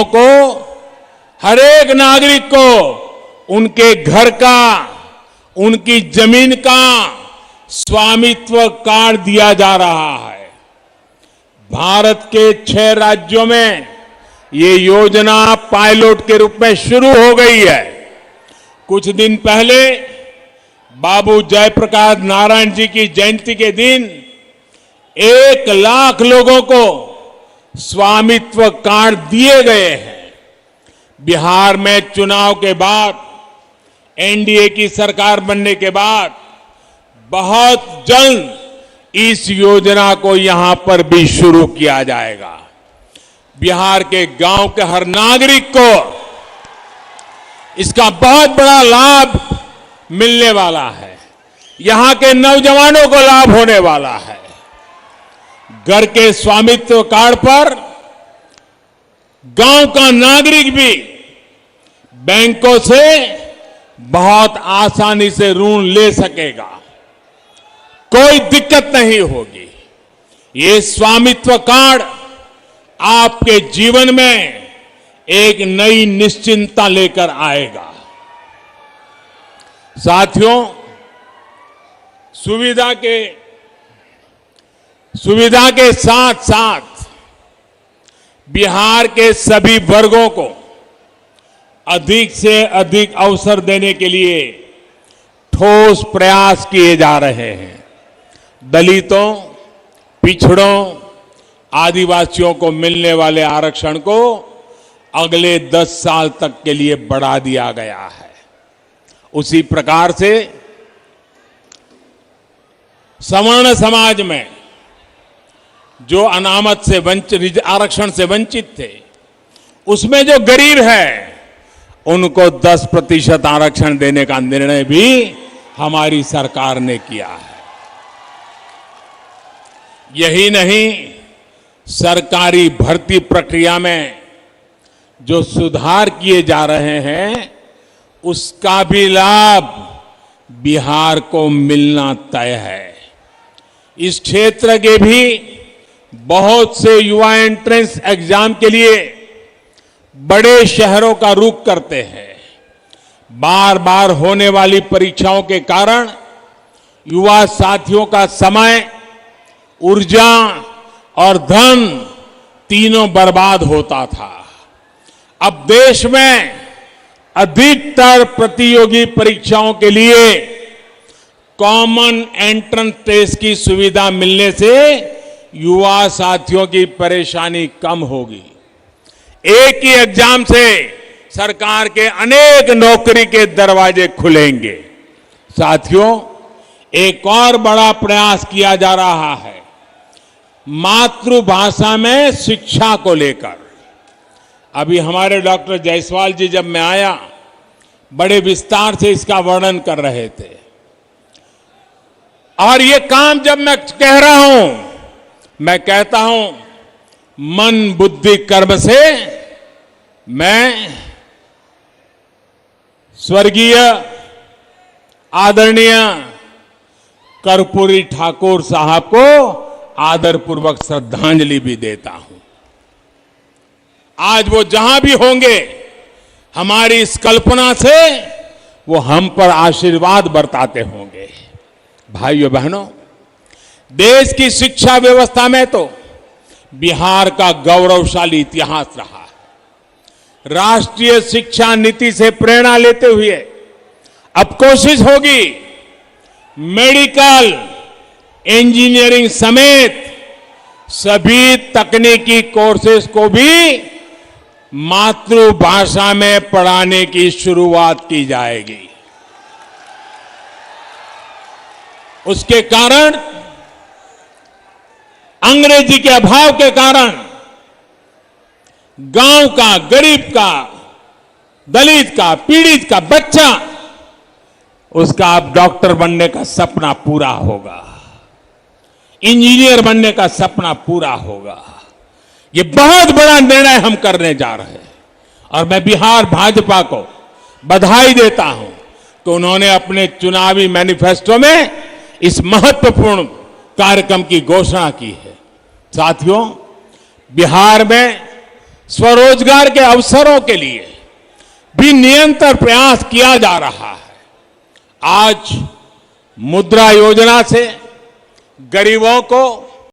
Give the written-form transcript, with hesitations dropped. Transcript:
गरीबों को, हर एक नागरिक को उनके घर का, उनकी जमीन का स्वामित्व कार्ड दिया जा रहा है। भारत के 6 राज्यों में ये योजना पायलट के रूप में शुरू हो गई है। कुछ दिन पहले बाबू जयप्रकाश नारायण जी की जयंती के दिन 1 लाख लोगों को स्वामित्व कार्ड दिए गए हैं। बिहार में चुनाव के बाद, एनडीए की सरकार बनने के बाद बहुत जल्द इस योजना को यहां पर भी शुरू किया जाएगा। बिहार के गांव के हर नागरिक को इसका बहुत बड़ा लाभ मिलने वाला है। यहां के नौजवानों को लाभ होने वाला है। घर के स्वामित्व कार्ड पर गांव का नागरिक भी बैंकों से बहुत आसानी से ऋण ले सकेगा, कोई दिक्कत नहीं होगी। ये स्वामित्व कार्ड आपके जीवन में एक नई निश्चिंतता लेकर आएगा। साथियों, सुविधा के साथ साथ बिहार के सभी वर्गों को अधिक से अधिक अवसर देने के लिए ठोस प्रयास किए जा रहे हैं। दलितों, पिछड़ों, आदिवासियों को मिलने वाले आरक्षण को अगले 10 साल तक के लिए बढ़ा दिया गया है। उसी प्रकार से सवर्ण समाज में जो अनामत से वंचित, आरक्षण से वंचित थे, उसमें जो गरीब है उनको 10% आरक्षण देने का निर्णय भी हमारी सरकार ने किया है। यही नहीं, सरकारी भर्ती प्रक्रिया में जो सुधार किए जा रहे हैं उसका भी लाभ बिहार को मिलना तय है। इस क्षेत्र के भी बहुत से युवा एंट्रेंस एग्जाम के लिए बड़े शहरों का रुख करते हैं। बार बार होने वाली परीक्षाओं के कारण युवा साथियों का समय, ऊर्जा और धन तीनों बर्बाद होता था। अब देश में अधिकतर प्रतियोगी परीक्षाओं के लिए कॉमन एंट्रेंस टेस्ट की सुविधा मिलने से युवा साथियों की परेशानी कम होगी। एक ही एग्जाम से सरकार के अनेक नौकरी के दरवाजे खुलेंगे। साथियों, एक और बड़ा प्रयास किया जा रहा है मातृभाषा में शिक्षा को लेकर। अभी हमारे डॉक्टर जायसवाल जी जब मैं आया, बड़े विस्तार से इसका वर्णन कर रहे थे। और ये काम जब मैं कह रहा हूं, मैं कहता हूं मन बुद्धि कर्म से मैं स्वर्गीय आदरणीय कर्पूरी ठाकुर साहब को आदरपूर्वक श्रद्धांजलि भी देता हूं। आज वो जहां भी होंगे, हमारी इस कल्पना से वो हम पर आशीर्वाद बरताते होंगे। भाइयों बहनों, देश की शिक्षा व्यवस्था में तो बिहार का गौरवशाली इतिहास रहा है। राष्ट्रीय शिक्षा नीति से प्रेरणा लेते हुए अब कोशिश होगी मेडिकल, इंजीनियरिंग समेत सभी तकनीकी कोर्सेज को भी मातृभाषा में पढ़ाने की शुरुआत की जाएगी। उसके कारण, अंग्रेजी के अभाव के कारण गांव का, गरीब का, दलित का, पीड़ित का बच्चा, उसका अब डॉक्टर बनने का सपना पूरा होगा, इंजीनियर बनने का सपना पूरा होगा। ये बहुत बड़ा निर्णय हम करने जा रहे हैं और मैं बिहार भाजपा को बधाई देता हूं कि उन्होंने अपने चुनावी मैनिफेस्टो में इस महत्वपूर्ण कार्यक्रम की घोषणा की है। साथियों, बिहार में स्वरोजगार के अवसरों के लिए भी निरंतर प्रयास किया जा रहा है। आज मुद्रा योजना से गरीबों को